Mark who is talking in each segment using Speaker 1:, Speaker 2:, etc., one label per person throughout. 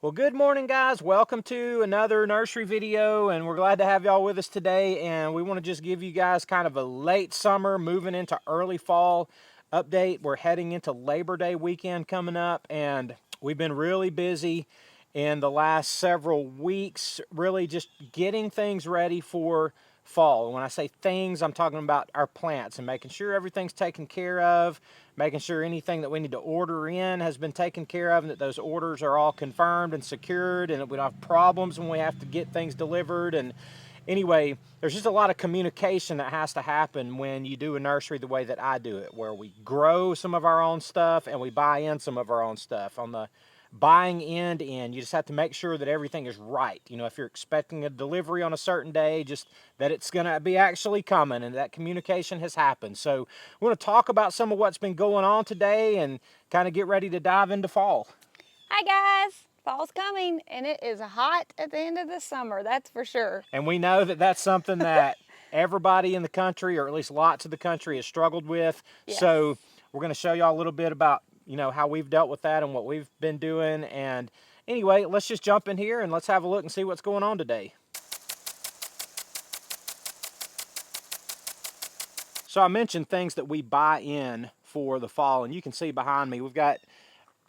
Speaker 1: Well, good morning, guys. Welcome to another nursery video, and we're glad to have y'all with us today. And we want to just give you guys kind of a late summer, moving into early fall update. We're heading into Labor Day weekend coming up, and we've been really busy in the last several weeks, really just getting things ready for fall. When I say things, I'm talking about our plants and making sure everything's taken care of, making sure anything that we need to order in has been taken care of, and that those orders are all confirmed and secured, and that we don't have problems when we have to get things delivered. And anyway, there's just a lot of communication that has to happen when you do a nursery the way that I do it, where we grow some of our own stuff and we buy in some of our own stuff. On the buying end, you just have to make sure that everything is right. You know, if you're expecting a delivery on a certain day, just that it's going to be actually coming and that communication has happened. So we want to talk about some of what's been going on today and kind of get ready to dive into fall.
Speaker 2: Hi guys, fall's coming and it is hot at the end of the summer, that's for sure.
Speaker 1: And we know that that's something that everybody in the country, or at least lots of the country, has struggled with.
Speaker 2: Yes.
Speaker 1: So we're going to show y'all a little bit about, you know, how we've dealt with that and what we've been doing. And anyway, let's just jump in here and let's have a look and see what's going on today. So I mentioned things that we buy in for the fall, and you can see behind me we've got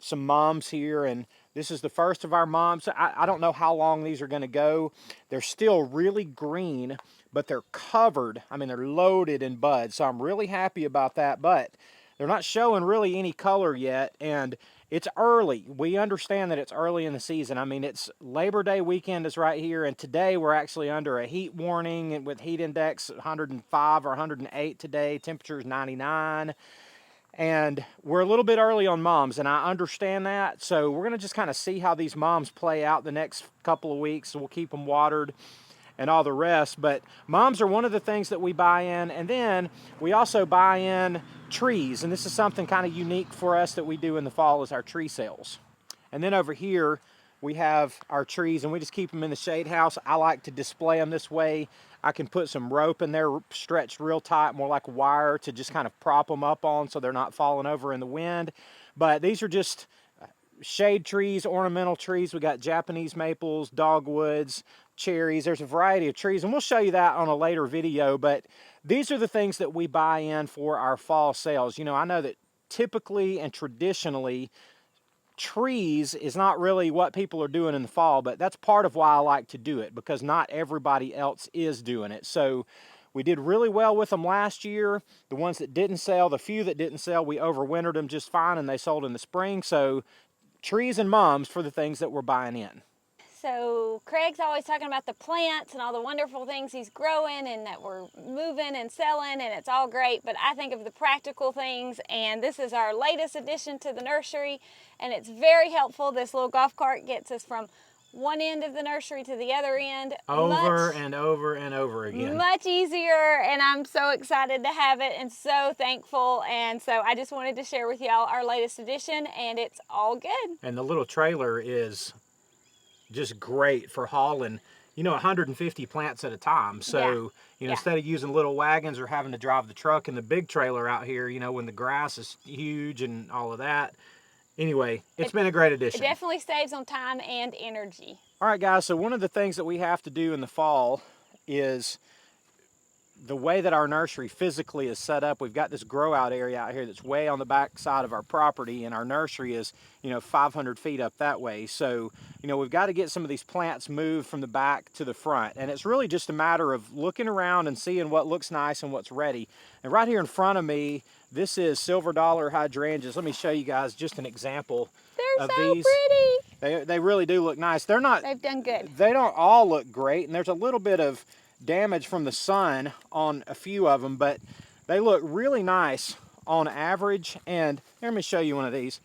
Speaker 1: some mums here, and this is the first of our mums. I don't know how long these are going to go. They're still really green, but they're covered. I mean, they're loaded in buds, so I'm really happy about that, but they're not showing really any color yet, and it's early. We understand that it's early in the season. I mean, it's Labor Day weekend is right here, and today we're actually under a heat warning with heat index 105 or 108 today. Temperature is 99. And we're a little bit early on mums, and I understand that. So we're going to just kind of see how these mums play out the next couple of weeks. We'll keep them watered and all the rest. But mums are one of the things that we buy in. And then we also buy in trees. And this is something kind of unique for us that we do in the fall, is our tree sales. And then over here, we have our trees, and we just keep them in the shade house. I like to display them this way. I can put some rope in there stretched real tight, more like wire, to just kind of prop them up on so they're not falling over in the wind. But these are just shade trees, ornamental trees. We got Japanese maples, dogwoods, cherries. There's a variety of trees, and we'll show you that on a later video. But these are the things that we buy in for our fall sales. You know, I know that typically and traditionally, trees is not really what people are doing in the fall, but that's part of why I like to do it, because not everybody else is doing it. So we did really well with them last year. The ones that didn't sell, the few that didn't sell, we overwintered them just fine, and they sold in the spring. So trees and mums for the things that we're buying in.
Speaker 2: So Craig's always talking about the plants and all the wonderful things he's growing and that we're moving and selling, and it's all great, but I think of the practical things, and this is our latest addition to the nursery, and it's very helpful. This little golf cart gets us from one end of the nursery to the other end.
Speaker 1: Over and over and over again.
Speaker 2: Much easier, and I'm so excited to have it and so thankful. And so I just wanted to share with y'all our latest addition, and it's all good.
Speaker 1: And the little trailer is just great for hauling, you know, 150 plants at a time. So, you know, instead of using little wagons or having to drive the truck and the big trailer out here, you know, when the grass is huge and all of that. Anyway, it's been a great addition.
Speaker 2: It definitely saves on time and energy.
Speaker 1: All right, guys, so one of the things that we have to do in the fall is the way that our nursery physically is set up. We've got this grow out area out here that's way on the back side of our property, and our nursery is, you know, 500 feet up that way. So, you know, we've got to get some of these plants moved from the back to the front, and it's really just a matter of looking around and seeing what looks nice and what's ready. And right here in front of me, this is silver dollar hydrangeas. Let me show you guys just an example
Speaker 2: They're
Speaker 1: of
Speaker 2: so
Speaker 1: these.
Speaker 2: pretty.
Speaker 1: They really do look nice. They're not.
Speaker 2: They've done good.
Speaker 1: They don't all look great, and there's a little bit of damage from the sun on a few of them, but they look really nice on average. And here, let me show you one of these.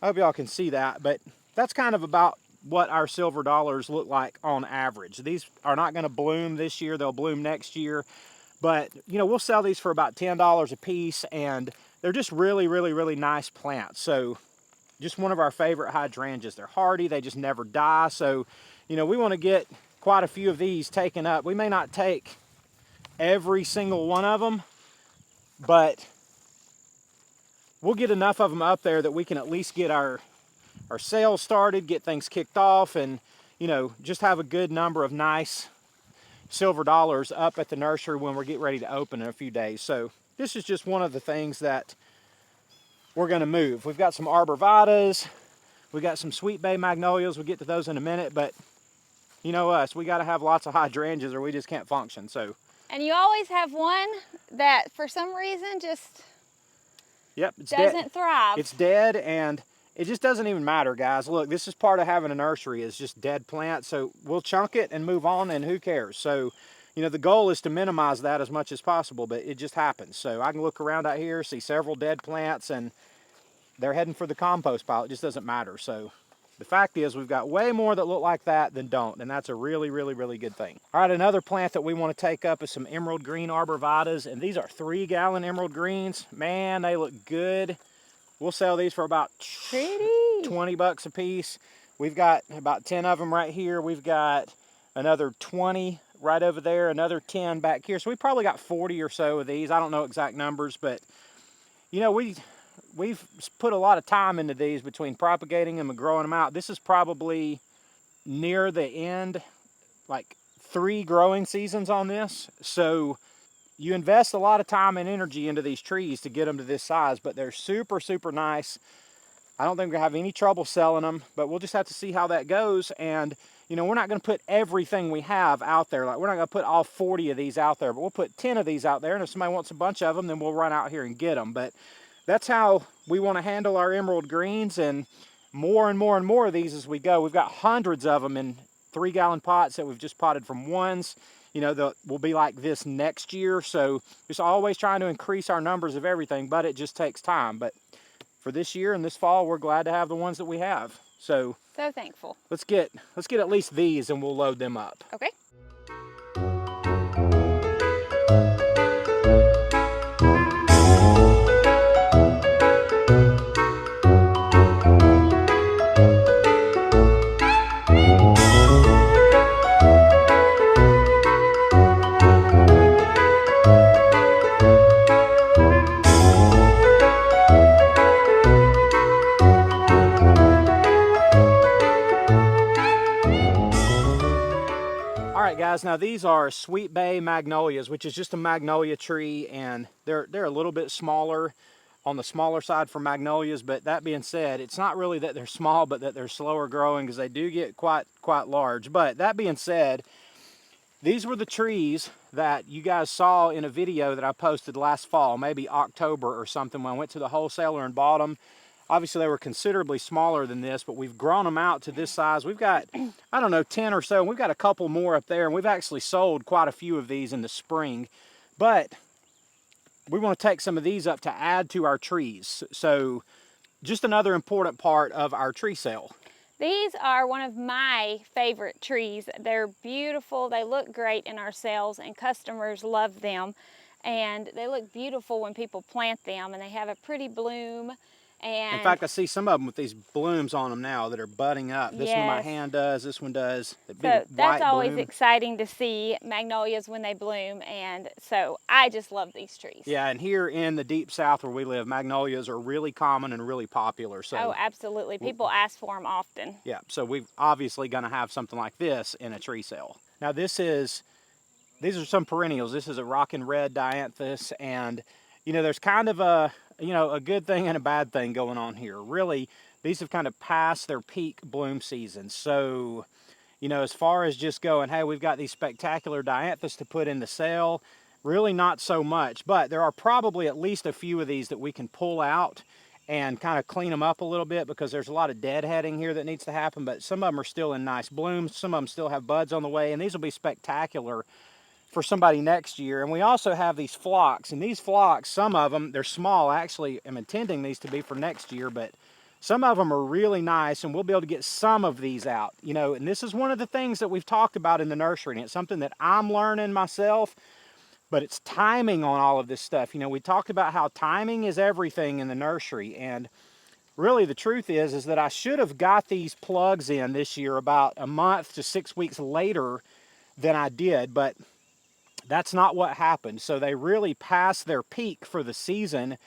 Speaker 1: I hope y'all can see that, but that's kind of about what our silver dollars look like on average. These are not going to bloom this year. They'll bloom next year, but you know, we'll sell these for about $10 a piece, and they're just really, really, really nice plants. So just one of our favorite hydrangeas. They're hardy, they just never die. So, you know, we want to get quite a few of these taken up. We may not take every single one of them, but we'll get enough of them up there that we can at least get our our sales started, get things kicked off, and just have a good number of nice silver dollars up at the nursery when we get ready to open in a few days. So this is just one of the things that we're going to move. We've got some arborvitas, we got some sweet Bay Magnolias. We'll get to those in a minute, but you know us, we got to have lots of hydrangeas or we just can't function. So.
Speaker 2: And you always have one that for some reason just
Speaker 1: It's
Speaker 2: doesn't thrive.
Speaker 1: It's dead, and it just doesn't even matter, guys. Look, this is part of having a nursery, is just dead plants. So we'll chunk it and move on, and who cares? So, the goal is to minimize that as much as possible, but it just happens. So I can look around out here, see several dead plants, and they're heading for the compost pile. It just doesn't matter. So the fact is, we've got way more that look like that than don't, and that's a really, really, really good thing. All right, another plant that we want to take up is some emerald green arborvitas, and these are 3-gallon emerald greens. Man, they look good. We'll sell these for about 20 bucks a piece. We've got about 10 of them right here. We've got another 20 right over there, another 10 back here. So we probably got 40 or so of these. I don't know exact numbers, but we've put a lot of time into these between propagating them and growing them out. This is probably near the end, like 3 growing seasons on this. So you invest a lot of time and energy into these trees to get them to this size, but they're super, super nice. I don't think we're gonna have any trouble selling them, but we'll just have to see how that goes. And we're not gonna put everything we have out there. Like, we're not gonna put all 40 of these out there, but we'll put 10 of these out there. And if somebody wants a bunch of them, then we'll run out here and get them. But that's how we want to handle our emerald greens, and more and more and more of these as we go. We've got hundreds of them in 3-gallon pots that we've just potted from ones. We'll be like this next year. So just always trying to increase our numbers of everything, but it just takes time. But for this year and this fall, we're glad to have the ones that we have. So
Speaker 2: thankful.
Speaker 1: Let's get at least these, and we'll load them up.
Speaker 2: Okay.
Speaker 1: Guys, now these are sweet Bay Magnolias, which is just a magnolia tree, and they're a little bit smaller, on the smaller side for magnolias. But that being said, it's not really that they're small, but that they're slower growing, because they do get quite large. But that being said, these were the trees that you guys saw in a video that I posted last fall, maybe October or something, when I went to the wholesaler and bought them. Obviously, they were considerably smaller than this, but we've grown them out to this size. We've got, I don't know, 10 or so, and we've got a couple more up there, and we've actually sold quite a few of these in the spring. But we want to take some of these up to add to our trees. So just another important part of our tree sale.
Speaker 2: These are one of my favorite trees. They're beautiful, they look great in our sales, and customers love them. And they look beautiful when people plant them, and they have a pretty bloom. And
Speaker 1: in fact, I see some of them with these blooms on them now that are budding up. This one my hand does, this one does.
Speaker 2: So that's always exciting to see magnolias when they bloom, and so I just love these trees.
Speaker 1: Yeah, and here in the deep south where we live, magnolias are really common and really popular. So
Speaker 2: oh, absolutely. People ask for them often.
Speaker 1: Yeah, so we're obviously going to have something like this in a tree sale. Now these are some perennials. This is a Rockin Red Dianthus, and there's kind of a good thing and a bad thing going on here. Really, these have kind of passed their peak bloom season. So, as far as just going, hey, we've got these spectacular Dianthus to put in the sale, really not so much. But there are probably at least a few of these that we can pull out and kind of clean them up a little bit, because there's a lot of deadheading here that needs to happen. But some of them are still in nice blooms. Some of them still have buds on the way, and these will be spectacular for somebody next year. And we also have these phlox, and these phlox, some of them, they're small. I actually am intending these to be for next year, but some of them are really nice, and we'll be able to get some of these out. And this is one of the things that we've talked about in the nursery, and it's something that I'm learning myself, but it's timing on all of this stuff. We talked about how timing is everything in the nursery, and really the truth is that I should have got these plugs in this year about a month to 6 weeks later than I did, but that's not what happened. So they really passed their peak for the season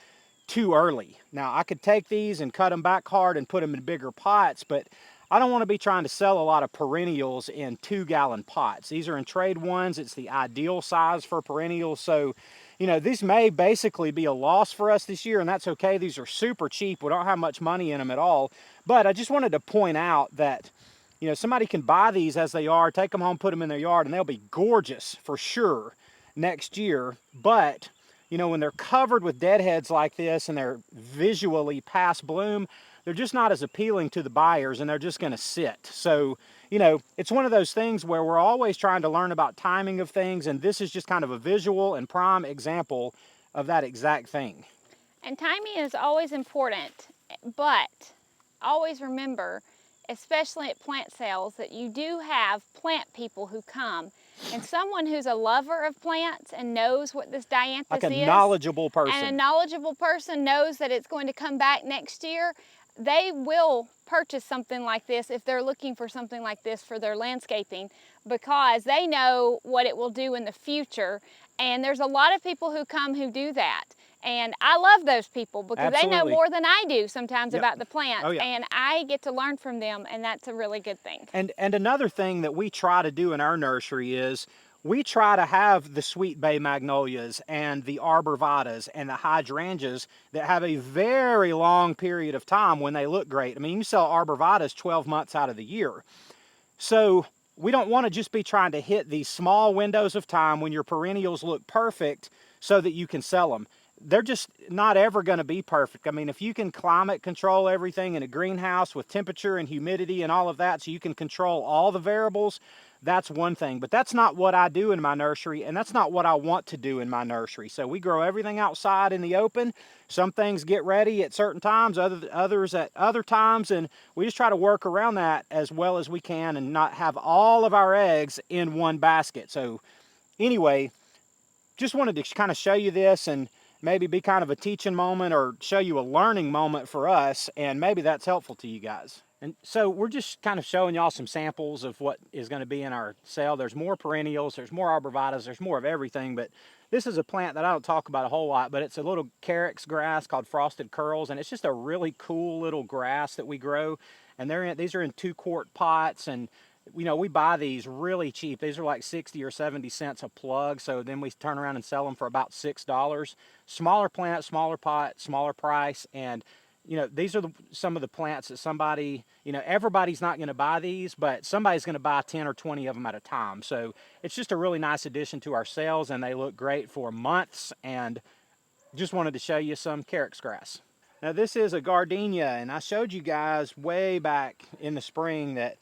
Speaker 1: too early. Now I could take these and cut them back hard and put them in bigger pots, but I don't want to be trying to sell a lot of perennials in 2-gallon pots. These are in trade ones. It's the ideal size for perennials. So, you know, these may basically be a loss for us this year, and that's okay. These are super cheap. We don't have much money in them at all. But I just wanted to point out that, you know, somebody can buy these as they are, take them home, put them in their yard, and they'll be gorgeous for sure next year. But you know, when they're covered with deadheads like this and they're visually past bloom, they're just not as appealing to the buyers, and they're just going to sit. So, you know, it's one of those things where we're always trying to learn about timing of things, and this is just kind of a visual and prime example of that exact thing.
Speaker 2: And timing is always important, but always remember, especially at plant sales, that you do have plant people who come. And someone who's a lover of plants and knows what this dianthus is.
Speaker 1: Like a knowledgeable person.
Speaker 2: And a knowledgeable person knows that it's going to come back next year. They will purchase something like this if they're looking for something like this for their landscaping, because they know what it will do in the future. And there's a lot of people who come who do that. And I love those people because they know more than I do sometimes about the plants. And I get to learn from them, and that's a really good thing.
Speaker 1: And another thing that we try to do in our nursery is we try to have the sweet Bay Magnolias and the arborvitas and the hydrangeas that have a very long period of time when they look great. I mean, you sell arborvitas 12 months out of the year. So we don't want to just be trying to hit these small windows of time when your perennials look perfect so that you can sell them. They're just not ever going to be perfect. I mean, if you can climate control everything in a greenhouse with temperature and humidity and all of that so you can control all the variables, that's one thing. But that's not what I do in my nursery, and that's not what I want to do in my nursery. So we grow everything outside in the open. Some things get ready at certain times, others at other times, and we just try to work around that as well as we can and not have all of our eggs in one basket. So anyway, just wanted to kind of show you this and maybe be kind of a teaching moment or show you a learning moment for us, and maybe that's helpful to you guys. And so we're just kind of showing y'all some samples of what is going to be in our sale. There's more perennials, there's more arborvitas, there's more of everything, but this is a plant that I don't talk about a whole lot, but it's a little carex grass called frosted curls, and it's just a really cool little grass that we grow. And these are in 2-quart pots, and you know, we buy these really cheap. These are like 60 or 70 cents a plug, so then we turn around and sell them for about $6. Smaller plant, smaller pot, smaller price, and you know, these are some of the plants that somebody, you know, everybody's not going to buy these, but somebody's going to buy 10 or 20 of them at a time. So it's just a really nice addition to our sales, and they look great for months, and just wanted to show you some carex grass. Now this is a gardenia, and I showed you guys way back in the spring that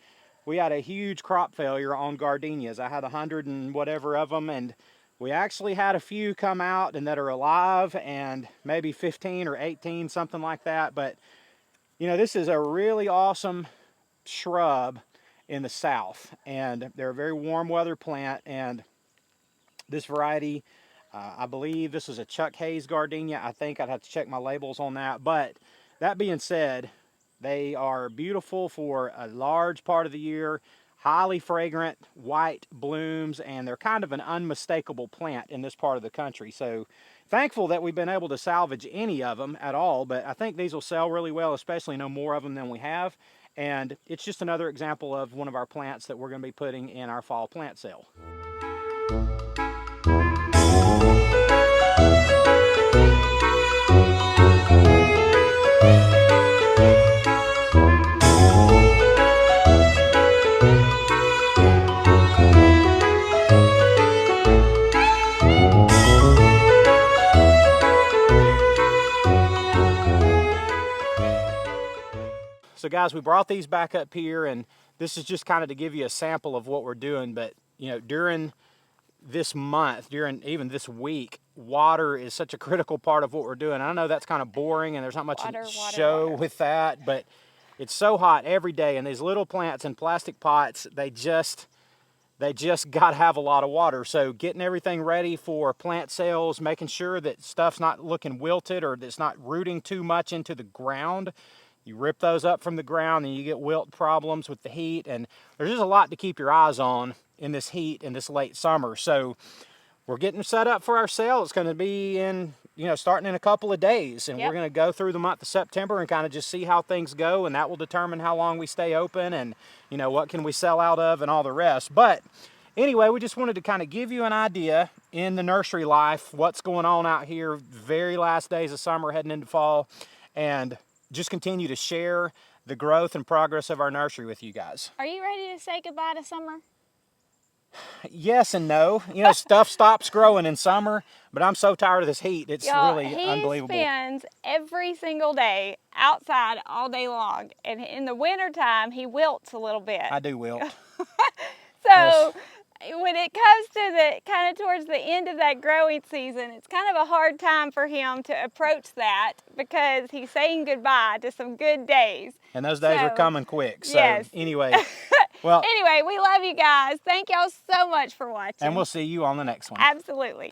Speaker 1: we had a huge crop failure on gardenias. I had 100 and whatever of them, and we actually had a few come out and that are alive, and maybe 15 or 18, something like that. But you know, this is a really awesome shrub in the south, and they're a very warm weather plant. And this variety, I believe this is a Chuck Hayes gardenia. I think I'd have to check my labels on that. But that being said, they are beautiful for a large part of the year, highly fragrant, white blooms, and they're kind of an unmistakable plant in this part of the country. So thankful that we've been able to salvage any of them at all, but I think these will sell really well, especially no more of them than we have. And it's just another example of one of our plants that we're going to be putting in our fall plant sale. So guys, we brought these back up here, and this is just kind of to give you a sample of what we're doing. But you know, during this month, during even this week, water is such a critical part of what we're doing. I know that's kind of boring and there's not much show with that, but it's so hot every day, and these little plants in plastic pots, they just got to have a lot of water. So getting everything ready for plant sales, making sure that stuff's not looking wilted or that it's not rooting too much into the ground. You rip those up from the ground and you get wilt problems with the heat, and there's just a lot to keep your eyes on in this heat in this late summer. So we're getting set up for our sale. It's going to be in, starting in a couple of days, and
Speaker 2: Yep.
Speaker 1: we're going to go through the month of September and kind of just see how things go, and that will determine how long we stay open and, what can we sell out of and all the rest. But anyway, we just wanted to kind of give you an idea in the nursery life, what's going on out here, very last days of summer heading into fall, and just continue to share the growth and progress of our nursery with you guys.
Speaker 2: Are you ready to say goodbye to summer?
Speaker 1: Yes and no. Stuff stops growing in summer, but I'm so tired of this heat. It's really unbelievable.
Speaker 2: He spends every single day outside all day long, and in the wintertime he wilts a little bit.
Speaker 1: I do wilt.
Speaker 2: So when it comes to the kind of towards the end of that growing season, it's kind of a hard time for him to approach that because he's saying goodbye to some good days.
Speaker 1: And those days are coming quick. So
Speaker 2: yes.
Speaker 1: Anyway, well,
Speaker 2: anyway, we love you guys. Thank y'all so much for watching.
Speaker 1: And we'll see you on the next one.
Speaker 2: Absolutely.